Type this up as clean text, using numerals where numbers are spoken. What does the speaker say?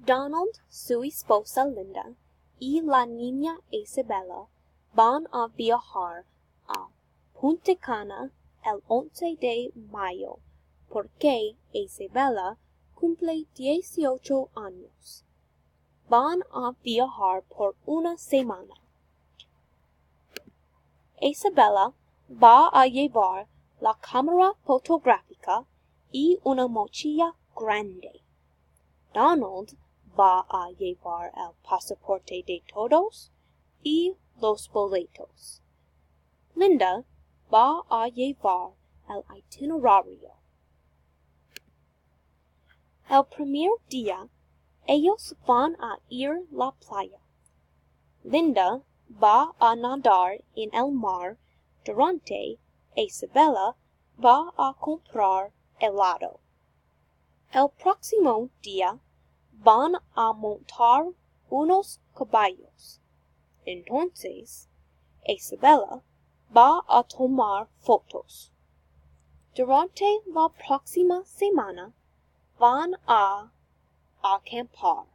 Donald, su esposa Linda y la niña Isabella van a viajar a Punta Cana el 11 de mayo porque Isabella cumple 18 años. Van a viajar por una semana. Isabella va a llevar la cámara fotográfica y una mochila grande. Donald va a llevar el pasaporte de todos y los boletos. Linda va a llevar el itinerario. El primer día, ellos van a ir a la playa. Linda va a nadar en el mar durante Isabella va a comprar helado. El próximo día van a montar unos caballos. Entonces, Isabella va a tomar fotos. Durante la próxima semana van a acampar.